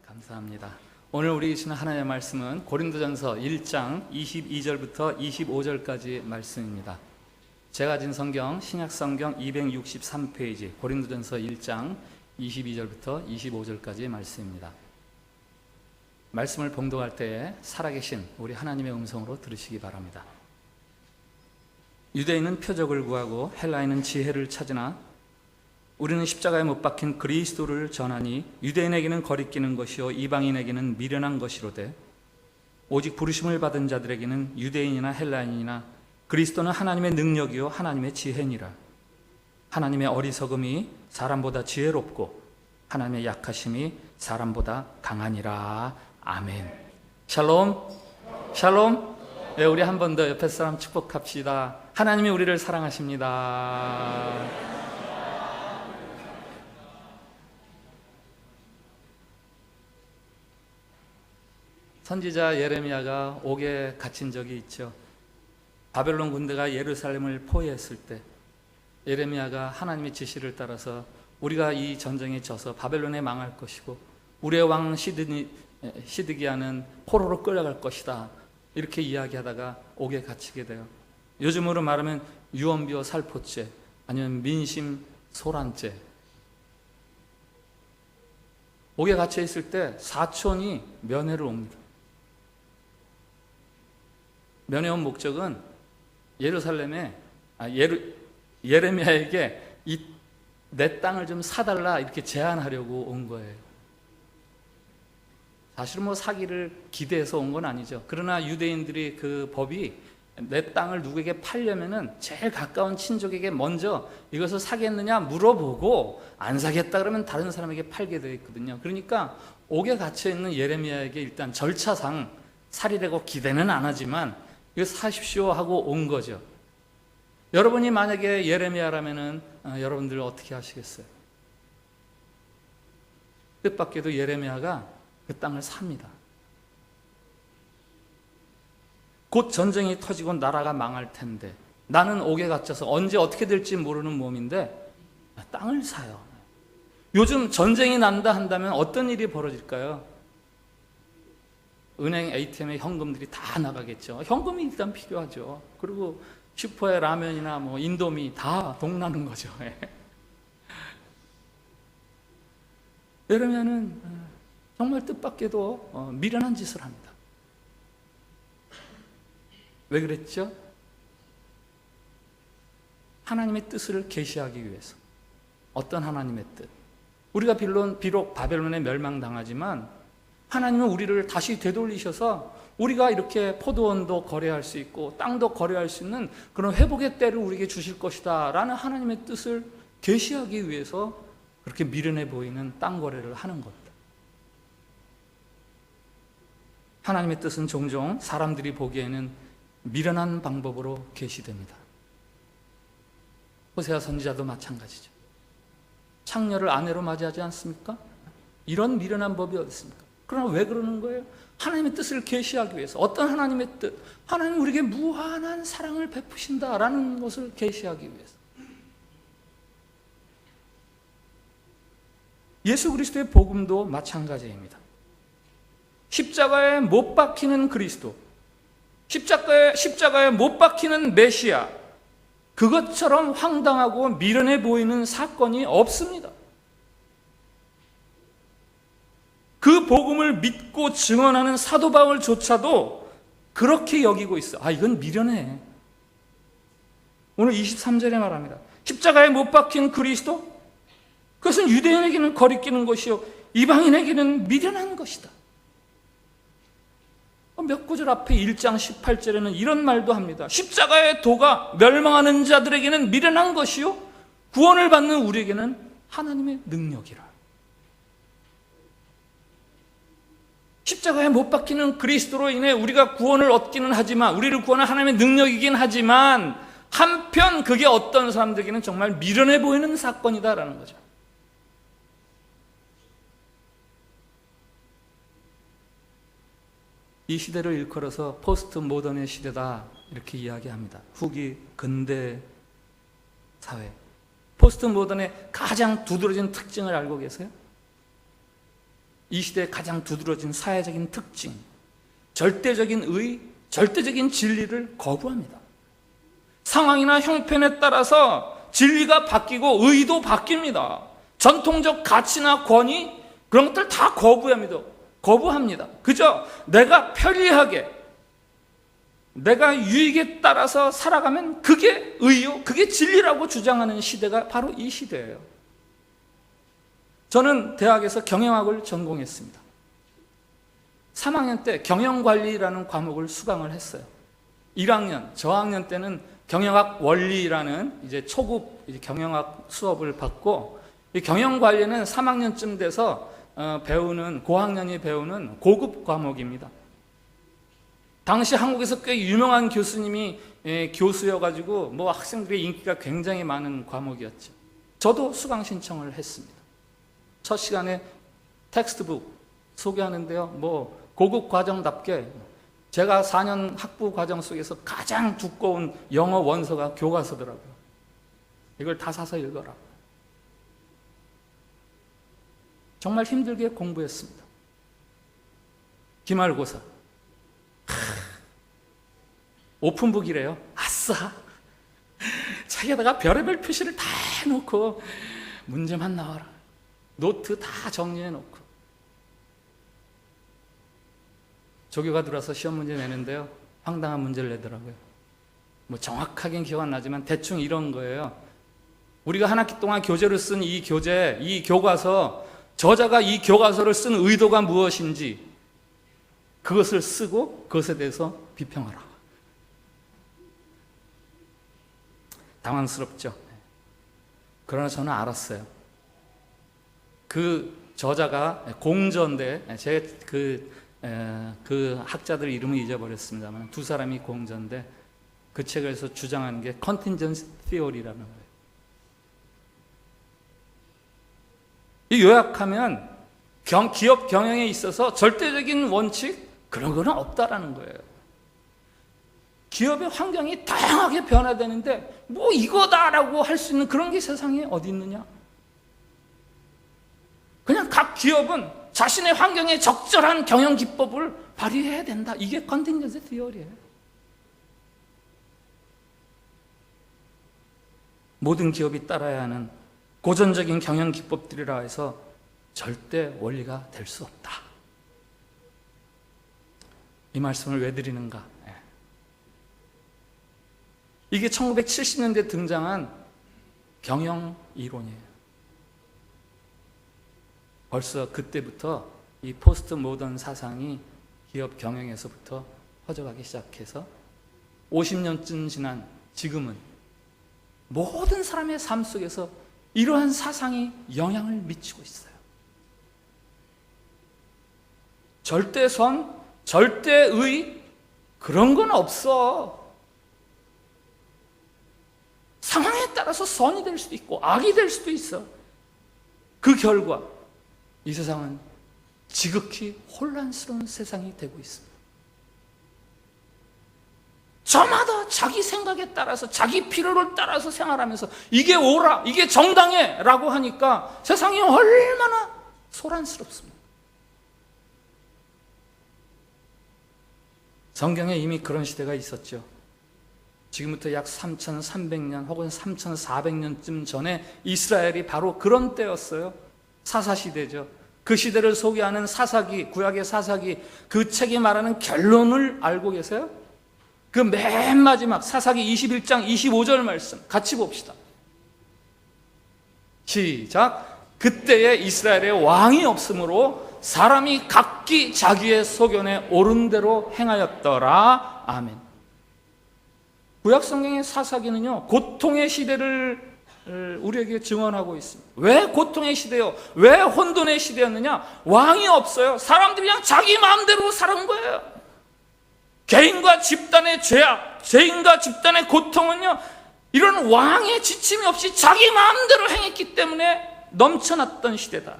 감사합니다. 오늘 우리 주시는 하나님의 말씀은 고린도전서 1장 22절부터 25절까지 말씀입니다. 제가 가진 성경 신약성경 263페이지 고린도전서 1장 22절부터 25절까지 말씀입니다. 말씀을 봉독할 때에 살아계신 우리 하나님의 음성으로 들으시기 바랍니다. 유대인은 표적을 구하고 헬라인은 지혜를 찾으나 우리는 십자가에 못 박힌 그리스도를 전하니 유대인에게는 거리끼는 것이요 이방인에게는 미련한 것이로되 오직 부르심을 받은 자들에게는 유대인이나 헬라인이나 그리스도는 하나님의 능력이요 하나님의 지혜니라. 하나님의 어리석음이 사람보다 지혜롭고 하나님의 약하심이 사람보다 강하니라. 아멘. 샬롬. 샬롬. 네, 우리 한 번 더 옆에 사람 축복합시다. 하나님이 우리를 사랑하십니다. 선지자 예레미야가 옥에 갇힌 적이 있죠. 바벨론 군대가 예루살렘을 포위했을 때 예레미야가 하나님의 지시를 따라서 우리가 이 전쟁에 져서 바벨론에 망할 것이고 우리의 왕 시드기야는 포로로 끌려갈 것이다, 이렇게 이야기하다가 옥에 갇히게 돼요. 요즘으로 말하면 유언비어 살포죄 아니면 민심 소란죄. 옥에 갇혀 있을 때 사촌이 면회를 옵니다. 면회 온 목적은 예루살렘에 예레미야에게 내 땅을 좀 사달라 이렇게 제안하려고 온 거예요. 사실은 뭐 사기를 기대해서 온 건 아니죠. 그러나 유대인들이 그 법이 내 땅을 누구에게 팔려면은 제일 가까운 친족에게 먼저 이것을 사겠느냐 물어보고 안 사겠다 그러면 다른 사람에게 팔게 되어 있거든요. 그러니까 옥에 갇혀 있는 예레미야에게 일단 절차상 살이라고 기대는 안 하지만 이거 사십시오 하고 온 거죠. 여러분이 만약에 예레미야라면은 여러분들 어떻게 하시겠어요? 뜻밖에도 예레미야가 그 땅을 삽니다. 곧 전쟁이 터지고 나라가 망할 텐데 나는 옥에 갇혀서 언제 어떻게 될지 모르는 몸인데 땅을 사요. 요즘 전쟁이 난다 한다면 어떤 일이 벌어질까요? 은행 ATM에 현금들이 다 나가겠죠. 현금이 일단 필요하죠. 그리고 슈퍼에 라면이나 뭐 인도미 다 동나는 거죠. 이러면은 정말 뜻밖에도 미련한 짓을 합니다. 왜 그랬죠? 하나님의 뜻을 계시하기 위해서. 어떤 하나님의 뜻? 우리가 비록 바벨론에 멸망당하지만 하나님은 우리를 다시 되돌리셔서 우리가 이렇게 포도원도 거래할 수 있고 땅도 거래할 수 있는 그런 회복의 때를 우리에게 주실 것이다 라는 하나님의 뜻을 계시하기 위해서 그렇게 미련해 보이는 땅 거래를 하는 겁니다. 하나님의 뜻은 종종 사람들이 보기에는 미련한 방법으로 계시됩니다. 호세아 선지자도 마찬가지죠. 창녀를 아내로 맞이하지 않습니까? 이런 미련한 법이 어디 있습니까? 그러나 왜 그러는 거예요? 하나님의 뜻을 계시하기 위해서. 어떤 하나님의 뜻? 하나님 우리에게 무한한 사랑을 베푸신다라는 것을 계시하기 위해서. 예수 그리스도의 복음도 마찬가지입니다. 십자가에 못 박히는 그리스도, 십자가에 못 박히는 메시아, 그것처럼 황당하고 미련해 보이는 사건이 없습니다. 그 복음을 믿고 증언하는 사도 바울조차도 그렇게 여기고 있어. 이건 미련해. 오늘 23절에 말합니다. 십자가에 못 박힌 그리스도, 그것은 유대인에게는 거리끼는 것이요 이방인에게는 미련한 것이다. 몇 구절 앞에 1장 18절에는 이런 말도 합니다. 십자가의 도가 멸망하는 자들에게는 미련한 것이요 구원을 받는 우리에게는 하나님의 능력이라. 십자가에 못 박히는 그리스도로 인해 우리가 구원을 얻기는 하지만, 우리를 구원한 하나님의 능력이긴 하지만 한편 그게 어떤 사람들에게는 정말 미련해 보이는 사건이다라는 거죠. 이 시대를 일컬어서 포스트 모던의 시대다 이렇게 이야기합니다. 후기 근대 사회. 포스트 모던의 가장 두드러진 특징을 알고 계세요? 이 시대의 가장 두드러진 사회적인 특징, 절대적인 의, 절대적인 진리를 거부합니다. 상황이나 형편에 따라서 진리가 바뀌고 의도 바뀝니다. 전통적 가치나 권위, 그런 것들 다 거부합니다. 그저 내가 편리하게, 내가 유익에 따라서 살아가면 그게 의요, 그게 진리라고 주장하는 시대가 바로 이 시대예요. 저는 대학에서 경영학을 전공했습니다. 3학년 때 경영관리라는 과목을 수강을 했어요. 1학년, 저학년 때는 경영학 원리라는 이제 초급 경영학 수업을 받고, 이 경영관리는 3학년쯤 돼서 배우는, 고학년이 배우는 고급 과목입니다. 당시 한국에서 꽤 유명한 교수님이 교수여가지고 뭐 학생들의 인기가 굉장히 많은 과목이었죠. 저도 수강 신청을 했습니다. 첫 시간에 텍스트북 소개하는데요, 뭐 고급 과정답게 제가 4년 학부 과정 속에서 가장 두꺼운 영어 원서가 교과서더라고요. 이걸 다 사서 읽어라. 정말 힘들게 공부했습니다. 기말고사 오픈북이래요. 아싸! 자기에다가 별의별 표시를 다 해놓고 문제만 나와라. 노트 다 정리해놓고. 조교가 들어와서 시험 문제 내는데요, 황당한 문제를 내더라고요. 뭐 정확하게는 기억 안 나지만 대충 이런 거예요. 우리가 한 학기 동안 교재로 쓴 이 교재, 이 교과서, 저자가 이 교과서를 쓴 의도가 무엇인지 그것을 쓰고 그것에 대해서 비평하라. 당황스럽죠. 그러나 저는 알았어요. 그 저자가 공저인데, 제 그 학자들 이름을 잊어버렸습니다만 두 사람이 공저인데, 그 책에서 주장하는 게 컨틴전시 티어리라는 거예요. 이 요약하면 기업 경영에 있어서 절대적인 원칙, 그런 거는 없다라는 거예요. 기업의 환경이 다양하게 변화되는데 뭐 이거다라고 할 수 있는 그런 게 세상에 어디 있느냐? 그냥 각 기업은 자신의 환경에 적절한 경영 기법을 발휘해야 된다. 이게 컨틴전시 티어리예요. 모든 기업이 따라야 하는 고전적인 경영 기법들이라 해서 절대 원리가 될 수 없다. 이 말씀을 왜 드리는가? 이게 1970년대에 등장한 경영 이론이에요. 벌써 그때부터 이 포스트 모던 사상이 기업 경영에서부터 퍼져가기 시작해서 50년쯤 지난 지금은 모든 사람의 삶 속에서 이러한 사상이 영향을 미치고 있어요. 절대선, 절대의, 그런 건 없어. 상황에 따라서 선이 될 수도 있고 악이 될 수도 있어. 그 결과 이 세상은 지극히 혼란스러운 세상이 되고 있습니다. 저마다 자기 생각에 따라서, 자기 필요를 따라서 생활하면서 이게 옳아, 이게 정당해 라고 하니까 세상이 얼마나 소란스럽습니다. 성경에 이미 그런 시대가 있었죠. 지금부터 약 3,300년 혹은 3,400년쯤 전에 이스라엘이 바로 그런 때였어요. 사사시대죠. 그 시대를 소개하는 사사기, 구약의 사사기, 그 책이 말하는 결론을 알고 계세요? 그 맨 마지막 사사기 21장 25절 말씀 같이 봅시다. 시작. 그때에 이스라엘에 왕이 없으므로 사람이 각기 자기의 소견에 옳은 대로 행하였더라. 아멘. 구약 성경의 사사기는요, 고통의 시대를 우리에게 증언하고 있습니다. 왜 고통의 시대요? 왜 혼돈의 시대였느냐? 왕이 없어요. 사람들이 그냥 자기 마음대로 사는 거예요. 개인과 집단의 죄악, 죄인과 집단의 고통은요, 이런 왕의 지침이 없이 자기 마음대로 행했기 때문에 넘쳐났던 시대다.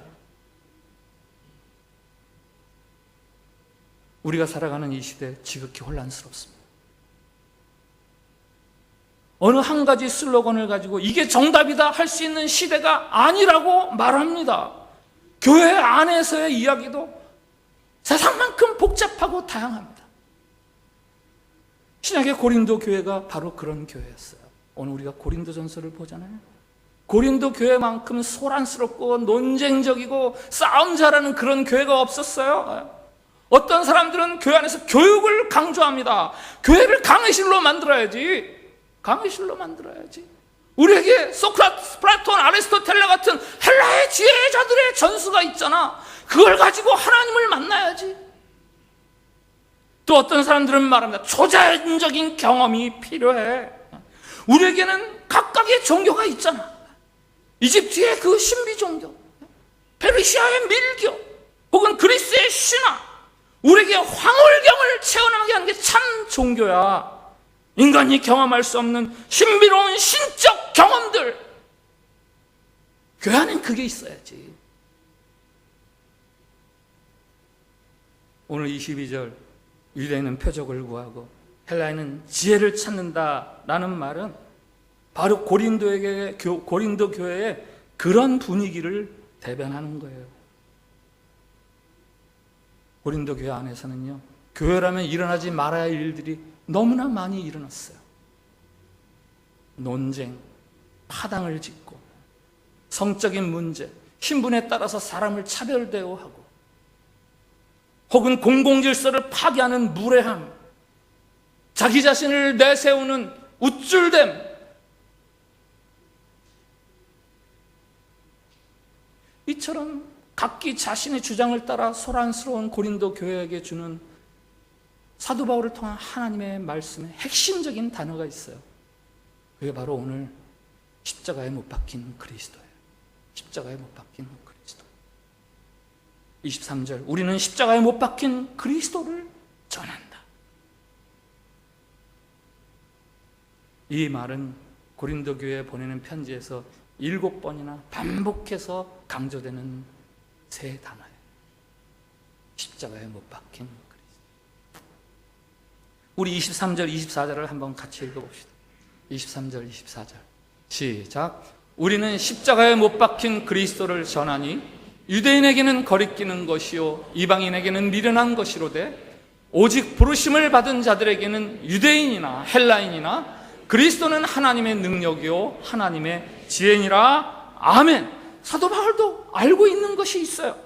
우리가 살아가는 이 시대 지극히 혼란스럽습니다. 어느 한 가지 슬로건을 가지고 이게 정답이다 할 수 있는 시대가 아니라고 말합니다. 교회 안에서의 이야기도 세상만큼 복잡하고 다양합니다. 신약의 고린도 교회가 바로 그런 교회였어요. 오늘 우리가 고린도전서를 보잖아요. 고린도 교회만큼 소란스럽고 논쟁적이고 싸움 잘하는 그런 교회가 없었어요. 어떤 사람들은 교회 안에서 교육을 강조합니다. 교회를 강의실로 만들어야지. 강의실로 만들어야지. 우리에게 소크라테스, 플라톤, 아리스토텔레 같은 헬라의 지혜자들의 전수가 있잖아. 그걸 가지고 하나님을 만나야지. 또 어떤 사람들은 말합니다. 초자연적인 경험이 필요해. 우리에게는 각각의 종교가 있잖아. 이집트의 그 신비 종교, 페르시아의 밀교, 혹은 그리스의 신화, 우리에게 황홀경을 체험하게 하는 게 참 종교야. 인간이 경험할 수 없는 신비로운 신적 경험들, 교회 안엔 그게 있어야지. 오늘 22절, 유대인은 표적을 구하고 헬라인은 지혜를 찾는다라는 말은 바로 고린도 교회의 그런 분위기를 대변하는 거예요. 고린도 교회 안에서는요, 교회라면 일어나지 말아야 할 일들이 너무나 많이 일어났어요. 논쟁, 파당을 짓고, 성적인 문제, 신분에 따라서 사람을 차별 대우하고, 혹은 공공질서를 파괴하는 무례함, 자기 자신을 내세우는 우쭐됨, 이처럼 각기 자신의 주장을 따라 소란스러운 고린도 교회에게 주는 사도 바울을 통한 하나님의 말씀의 핵심적인 단어가 있어요. 그게 바로 오늘 십자가에 못 박힌 그리스도예요. 십자가에 못 박힌 그리스도. 23절, 우리는 십자가에 못 박힌 그리스도를 전한다. 이 말은 고린도 교회에 보내는 편지에서 7번이나 반복해서 강조되는 세 단어예요. 십자가에 못 박힌 그리스도. 우리 23절, 24절을 한번 같이 읽어봅시다. 23절, 24절 시작. 우리는 십자가에 못 박힌 그리스도를 전하니 유대인에게는 거리끼는 것이요 이방인에게는 미련한 것이로되 오직 부르심을 받은 자들에게는 유대인이나 헬라인이나 그리스도는 하나님의 능력이요 하나님의 지혜니라. 아멘. 사도 바울도 알고 있는 것이 있어요.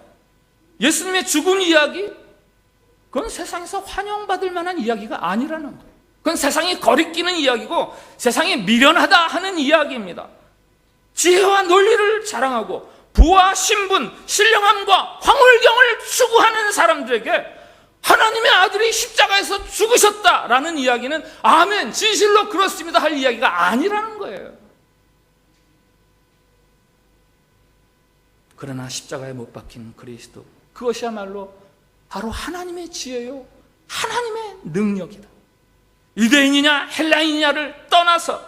예수님의 죽음 이야기, 그건 세상에서 환영받을 만한 이야기가 아니라는 거예요. 그건 세상이 거리끼는 이야기고 세상이 미련하다 하는 이야기입니다. 지혜와 논리를 자랑하고 부와 신분, 신령함과 황홀경을 추구하는 사람들에게 하나님의 아들이 십자가에서 죽으셨다라는 이야기는 아멘, 진실로 그렇습니다 할 이야기가 아니라는 거예요. 그러나 십자가에 못 박힌 그리스도, 그것이야말로 바로 하나님의 지혜요 하나님의 능력이다. 유대인이냐 헬라인이냐를 떠나서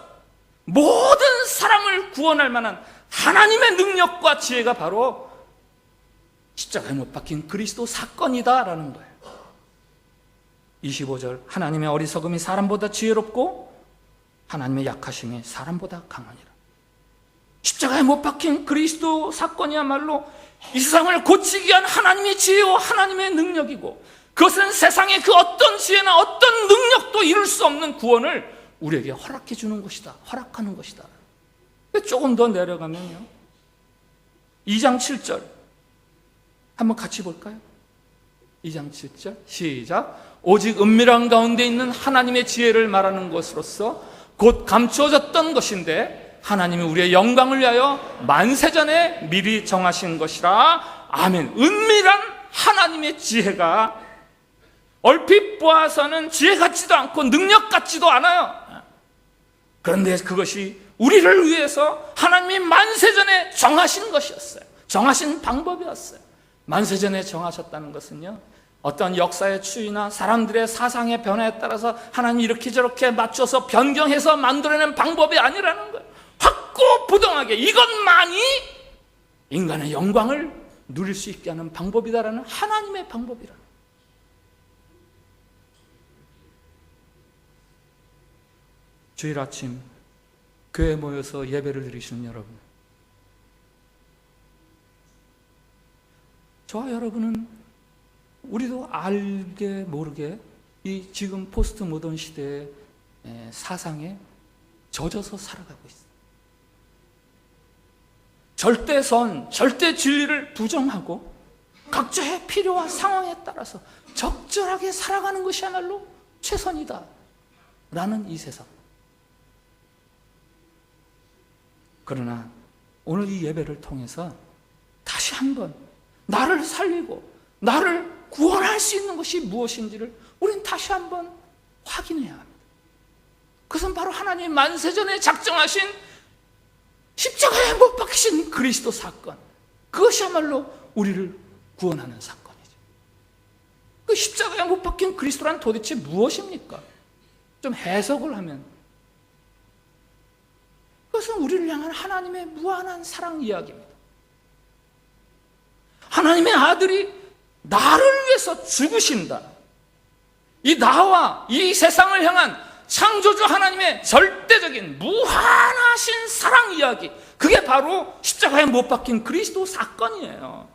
모든 사람을 구원할 만한 하나님의 능력과 지혜가 바로 십자가에 못 박힌 그리스도 사건이다라는 거예요. 25절, 하나님의 어리석음이 사람보다 지혜롭고 하나님의 약하심이 사람보다 강하니라. 십자가에 못 박힌 그리스도 사건이야말로 이 세상을 고치기 위한 하나님의 지혜와 하나님의 능력이고, 그것은 세상의 그 어떤 지혜나 어떤 능력도 이룰 수 없는 구원을 우리에게 허락해 주는 것이다, 허락하는 것이다. 조금 더 내려가면요, 2장 7절 한번 같이 볼까요? 2장 7절 시작. 오직 은밀한 가운데 있는 하나님의 지혜를 말하는 것으로서 곧 감추어졌던 것인데 하나님이 우리의 영광을 위하여 만세전에 미리 정하신 것이라. 아멘. 은밀한 하나님의 지혜가 얼핏 보아서는 지혜 같지도 않고 능력 같지도 않아요. 그런데 그것이 우리를 위해서 하나님이 만세전에 정하신 것이었어요. 정하신 방법이었어요. 만세전에 정하셨다는 것은요, 어떤 역사의 추이나 사람들의 사상의 변화에 따라서 하나님이 이렇게 저렇게 맞춰서 변경해서 만들어낸 방법이 아니라는 거예요. 확고부동하게 이것만이 인간의 영광을 누릴 수 있게 하는 방법이다라는 하나님의 방법이라는 거예요. 주일 아침 교회에 모여서 예배를 드리시는 여러분, 저와 여러분은 우리도 알게 모르게 이 지금 포스트 모던 시대의 사상에 젖어서 살아가고 있어요. 절대선, 절대 진리를 부정하고 각자의 필요와 상황에 따라서 적절하게 살아가는 것이야말로 최선이다 라는 이 세상. 그러나 오늘 이 예배를 통해서 다시 한번 나를 살리고 나를 구원할 수 있는 것이 무엇인지를 우린 다시 한번 확인해야 합니다. 그것은 바로 하나님 만세전에 작정하신 십자가에 못 박히신 그리스도 사건, 그것이야말로 우리를 구원하는 사건이죠. 그 십자가에 못 박힌 그리스도란 도대체 무엇입니까? 좀 해석을 하면 그것은 우리를 향한 하나님의 무한한 사랑 이야기입니다. 하나님의 아들이 나를 위해서 죽으신다. 이 나와 이 세상을 향한 창조주 하나님의 절대적인 무한하신 사랑 이야기, 그게 바로 십자가에 못 박힌 그리스도 사건이에요.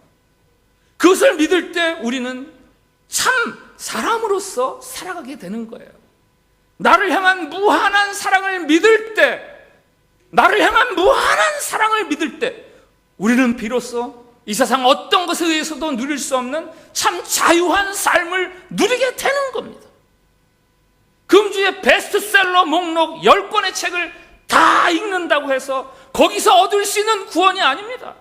그것을 믿을 때 우리는 참 사람으로서 살아가게 되는 거예요. 나를 향한 무한한 사랑을 믿을 때, 나를 향한 무한한 사랑을 믿을 때 우리는 비로소 이 세상 어떤 것에 의해서도 누릴 수 없는 참 자유한 삶을 누리게 되는 겁니다. 금주의 베스트셀러 목록 10권의 책을 다 읽는다고 해서 거기서 얻을 수 있는 구원이 아닙니다.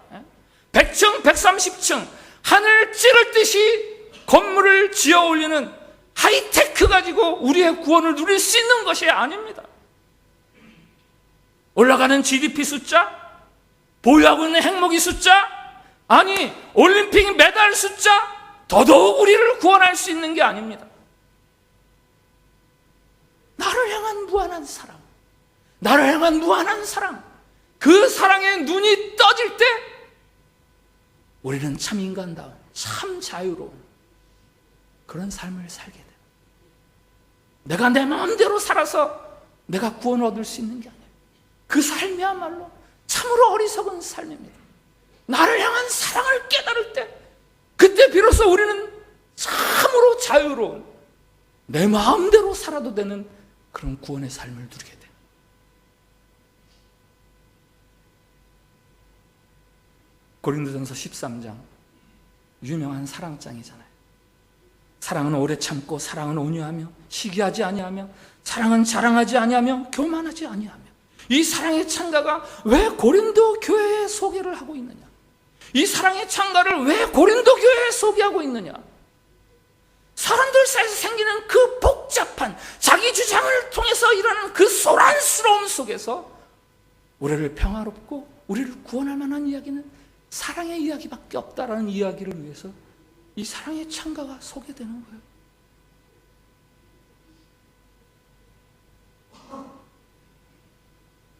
100층, 130층 하늘 찌를 듯이 건물을 지어 올리는 하이테크 가지고 우리의 구원을 누릴 수 있는 것이 아닙니다. 올라가는 GDP 숫자, 보유하고 있는 핵무기 숫자, 아니 올림픽 메달 숫자, 더더욱 우리를 구원할 수 있는 게 아닙니다. 나를 향한 무한한 사랑, 나를 향한 무한한 사랑, 그 사랑에 눈이 떠질 때 우리는 참 인간다운, 참 자유로운 그런 삶을 살게 돼요. 내가 내 마음대로 살아서 내가 구원을 얻을 수 있는 게 아니에요. 그 삶이야말로 참으로 어리석은 삶입니다. 나를 향한 사랑을 깨달을 때, 그때 비로소 우리는 참으로 자유로운, 내 마음대로 살아도 되는 그런 구원의 삶을 누리게 돼요. 고린도전서 13장, 유명한 사랑장이잖아요. 사랑은 오래 참고, 사랑은 온유하며, 시기하지 아니하며, 사랑은 자랑하지 아니하며, 교만하지 아니하며. 이 사랑의 창가가 왜 고린도 교회에 소개를 하고 있느냐? 이 사랑의 창가를 왜 고린도 교회에 소개하고 있느냐? 사람들 사이에서 생기는 그 복잡한 자기 주장을 통해서 일어나는 그 소란스러움 속에서 우리를 평화롭고 우리를 구원할 만한 이야기는 사랑의 이야기밖에 없다라는 이야기를 위해서 이 사랑의 창가가 소개되는 거예요.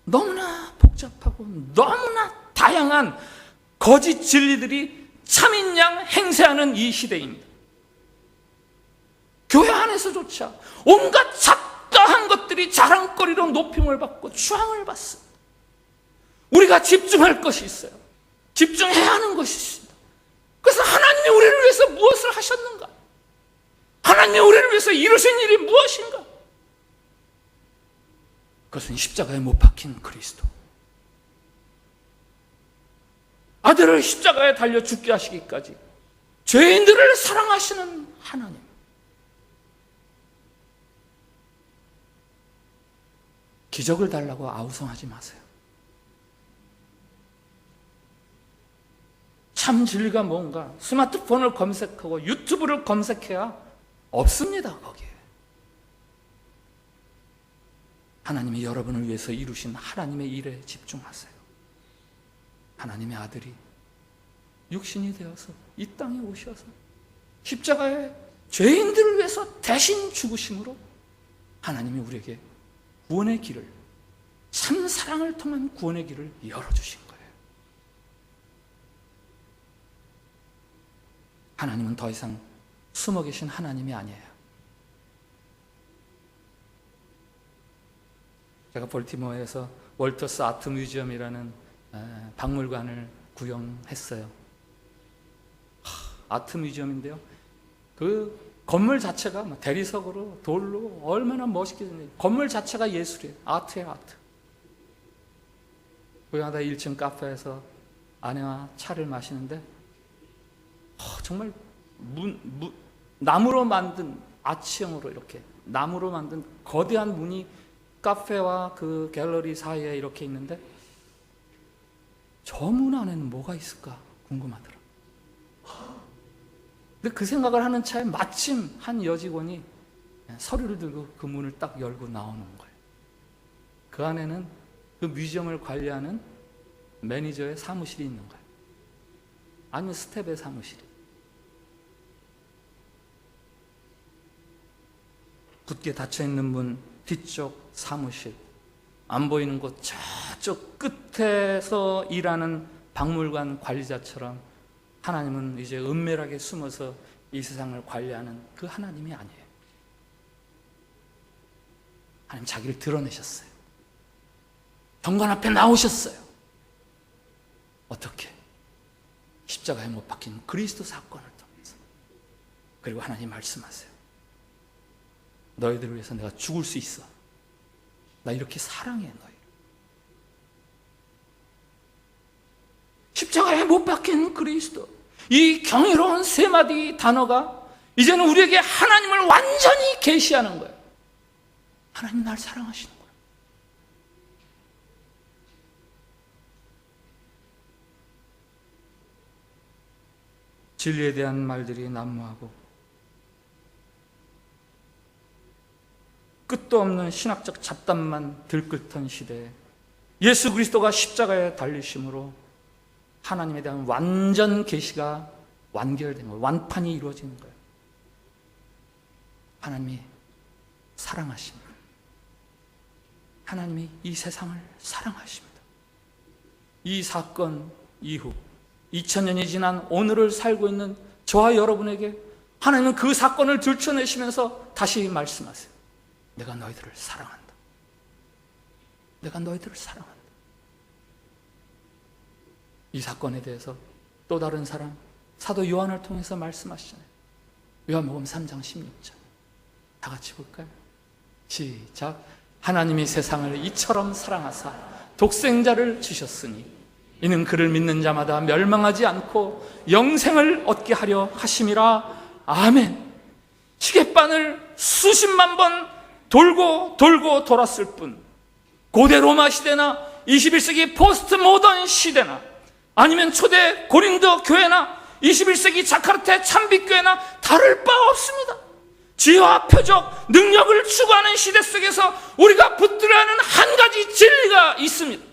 너무나 복잡하고 너무나 다양한 거짓 진리들이 참인 양 행세하는 이 시대입니다. 교회 안에서조차 온갖 잡다한 것들이 자랑거리로 높임을 받고 추앙을 받습니다. 우리가 집중할 것이 있어요. 집중해야 하는 것이 있습니다. 그래서 하나님이 우리를 위해서 무엇을 하셨는가? 하나님이 우리를 위해서 이루신 일이 무엇인가? 그것은 십자가에 못 박힌 그리스도, 아들을 십자가에 달려 죽게 하시기까지 죄인들을 사랑하시는 하나님. 기적을 달라고 아우성하지 마세요. 참 진리가 뭔가 스마트폰을 검색하고 유튜브를 검색해야 없습니다. 거기에 하나님이 여러분을 위해서 이루신 하나님의 일에 집중하세요. 하나님의 아들이 육신이 되어서 이 땅에 오셔서 십자가에 죄인들을 위해서 대신 죽으심으로 하나님이 우리에게 구원의 길을, 참 사랑을 통한 구원의 길을 열어주신 거예요. 하나님은 더 이상 숨어 계신 하나님이 아니에요. 제가 볼티모어에서 월터스 아트 뮤지엄이라는 박물관을 구경했어요. 아트 뮤지엄인데요. 그 건물 자체가 대리석으로 돌로 얼마나 멋있게 생겼어요. 건물 자체가 예술이에요. 아트예요, 아트. 우리가 1층 카페에서 아내와 차를 마시는데 정말 나무로 만든 아치형으로 이렇게 나무로 만든 거대한 문이 카페와 그 갤러리 사이에 이렇게 있는데 저 문 안에는 뭐가 있을까 궁금하더라. 근데 그 생각을 하는 차에 마침 한 여직원이 서류를 들고 그 문을 딱 열고 나오는 거예요. 그 안에는 그 뮤지엄을 관리하는 매니저의 사무실이 있는 거예요. 아니면 스텝의 사무실이. 굳게 닫혀있는 문 뒤쪽 사무실, 안 보이는 곳 저쪽 끝에서 일하는 박물관 관리자처럼 하나님은 이제 은밀하게 숨어서 이 세상을 관리하는 그 하나님이 아니에요. 하나님 자기를 드러내셨어요. 경관 앞에 나오셨어요. 어떻게? 십자가에 못 박힌 그리스도 사건을 통해서. 그리고 하나님 말씀하세요. 너희들을 위해서 내가 죽을 수 있어. 나 이렇게 사랑해 너희. 십자가에 못 박힌 그리스도. 이 경이로운 세 마디 단어가 이제는 우리에게 하나님을 완전히 계시하는 거예요. 하나님 날 사랑하시는 거예요. 진리에 대한 말들이 난무하고 끝도 없는 신학적 잡담만 들끓던 시대에 예수 그리스도가 십자가에 달리심으로 하나님에 대한 완전 계시가 완결된 거예요. 완판이 이루어지는 거예요. 하나님이 사랑하십니다. 하나님이 이 세상을 사랑하십니다. 이 사건 이후 2000년이 지난 오늘을 살고 있는 저와 여러분에게 하나님은 그 사건을 들춰내시면서 다시 말씀하세요. 내가 너희들을 사랑한다. 내가 너희들을 사랑한다. 이 사건에 대해서 또 다른 사람 사도 요한을 통해서 말씀하시잖아요. 요한복음 3장 16절 다 같이 볼까요? 시작. 하나님이 세상을 이처럼 사랑하사 독생자를 주셨으니 이는 그를 믿는 자마다 멸망하지 않고 영생을 얻게 하려 하심이라. 아멘. 시계바늘 수십만 번 돌고 돌았을 뿐 고대 로마 시대나 21세기 포스트 모던 시대나 아니면 초대 고린도 교회나 21세기 자카르타 참빛교회나 다를 바 없습니다. 지혜와 표적, 능력을 추구하는 시대 속에서 우리가 붙들어야 하는 한 가지 진리가 있습니다.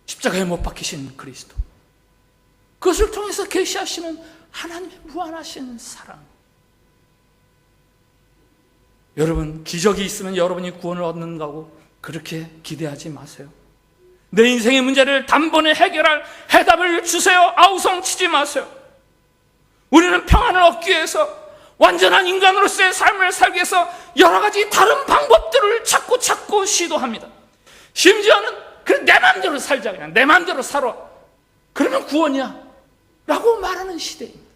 십자가에 못 박히신 그리스도, 그것을 통해서 계시하시는 하나님의 무한하신 사랑. 여러분, 기적이 있으면 여러분이 구원을 얻는다고 그렇게 기대하지 마세요. 내 인생의 문제를 단번에 해결할 해답을 주세요. 아우성치지 마세요. 우리는 평안을 얻기 위해서, 완전한 인간으로서의 삶을 살기 위해서 여러 가지 다른 방법들을 찾고 시도합니다. 심지어는 그래, 내 마음대로 살자, 그냥 내 마음대로 살아, 그러면 구원이야 라고 말하는 시대입니다.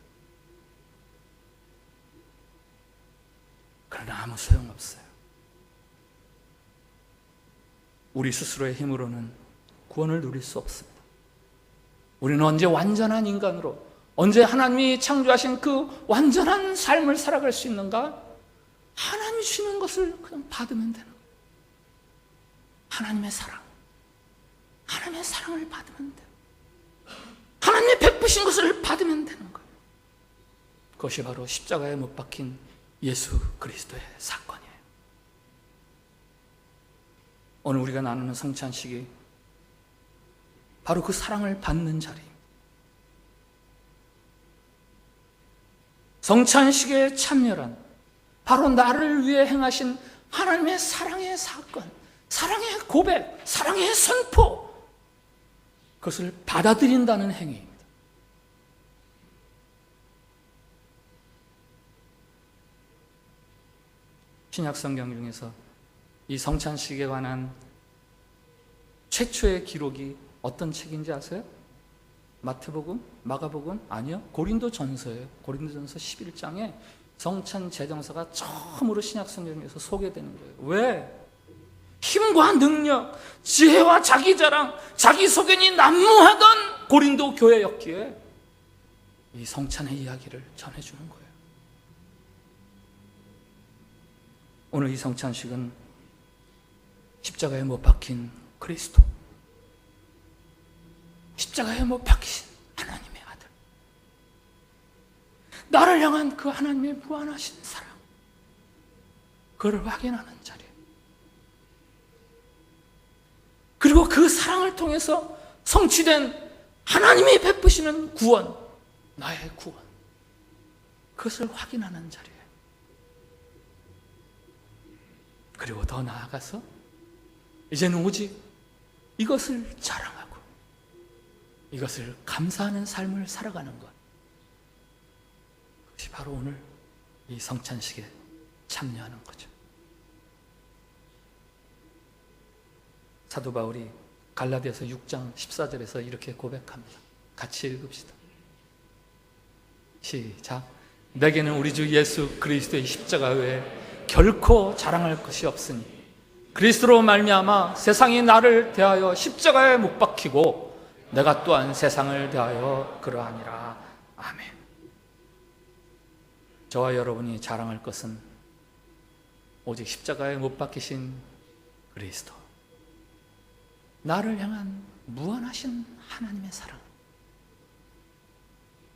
그러나 아무 소용없어요. 우리 스스로의 힘으로는 구원을 누릴 수 없습니다. 우리는 언제 완전한 인간으로, 언제 하나님이 창조하신 그 완전한 삶을 살아갈 수 있는가? 하나님이 주시는 것을 그냥 받으면 되는 거예요. 하나님의 사랑, 하나님의 사랑을 받으면 돼요. 하나님이 베푸신 것을 받으면 되는 거예요. 그것이 바로 십자가에 못 박힌 예수 그리스도의 사건이에요. 오늘 우리가 나누는 성찬식이 바로 그 사랑을 받는 자리입니다. 성찬식에 참여란 바로 나를 위해 행하신 하나님의 사랑의 사건, 사랑의 고백, 사랑의 선포, 그것을 받아들인다는 행위입니다. 신약 성경 중에서 이 성찬식에 관한 최초의 기록이 어떤 책인지 아세요? 마태복음? 마가복음? 아니요. 고린도전서예요. 고린도전서 11장에 성찬 제정사가 처음으로 신약성경에서 소개되는 거예요. 왜? 힘과 능력, 지혜와 자기 자랑, 자기 소견이 난무하던 고린도 교회였기에 이 성찬의 이야기를 전해주는 거예요. 오늘 이 성찬식은 십자가에 못 박힌 그리스도, 십자가에 못 박히신 하나님의 아들, 나를 향한 그 하나님의 무한하신 사랑, 그걸 확인하는 자리예요. 그리고 그 사랑을 통해서 성취된 하나님이 베푸시는 구원, 나의 구원, 그것을 확인하는 자리예요. 그리고 더 나아가서 이제는 오직 이것을 자랑하고 이것을 감사하는 삶을 살아가는 것, 그것이 바로 오늘 이 성찬식에 참여하는 거죠. 사도 바울이 갈라디아서 6장 14절에서 이렇게 고백합니다. 같이 읽읍시다. 시작. 내게는 우리 주 예수 그리스도의 십자가 외에 결코 자랑할 것이 없으니 그리스도로 말미암아 세상이 나를 대하여 십자가에 못 박히고 내가 또한 세상을 대하여 그러하니라. 아멘. 저와 여러분이 자랑할 것은 오직 십자가에 못 박히신 그리스도, 나를 향한 무한하신 하나님의 사랑,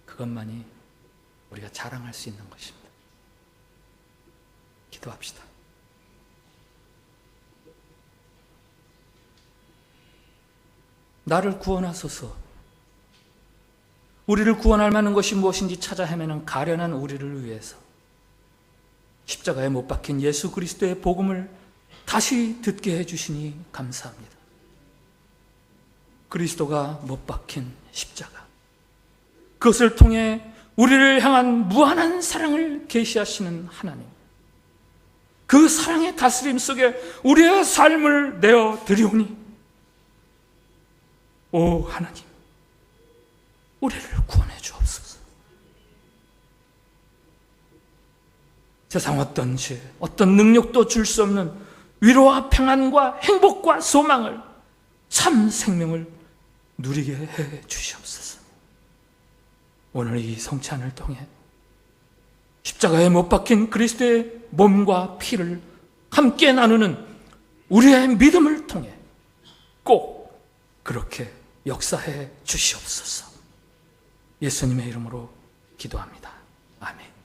그것만이 우리가 자랑할 수 있는 것입니다. 기도합시다. 나를 구원하소서. 우리를 구원할 만한 것이 무엇인지 찾아 헤매는 가련한 우리를 위해서 십자가에 못 박힌 예수 그리스도의 복음을 다시 듣게 해주시니 감사합니다. 그리스도가 못 박힌 십자가, 그것을 통해 우리를 향한 무한한 사랑을 계시하시는 하나님, 그 사랑의 다스림 속에 우리의 삶을 내어 드리오니 오 하나님, 우리를 구원해 주옵소서. 세상 어떤 죄, 어떤 능력도 줄 수 없는 위로와 평안과 행복과 소망을, 참 생명을 누리게 해 주시옵소서. 오늘 이 성찬을 통해 십자가에 못 박힌 그리스도의 몸과 피를 함께 나누는 우리의 믿음을 통해 꼭 그렇게 역사해 주시옵소서. 예수님의 이름으로 기도합니다. 아멘.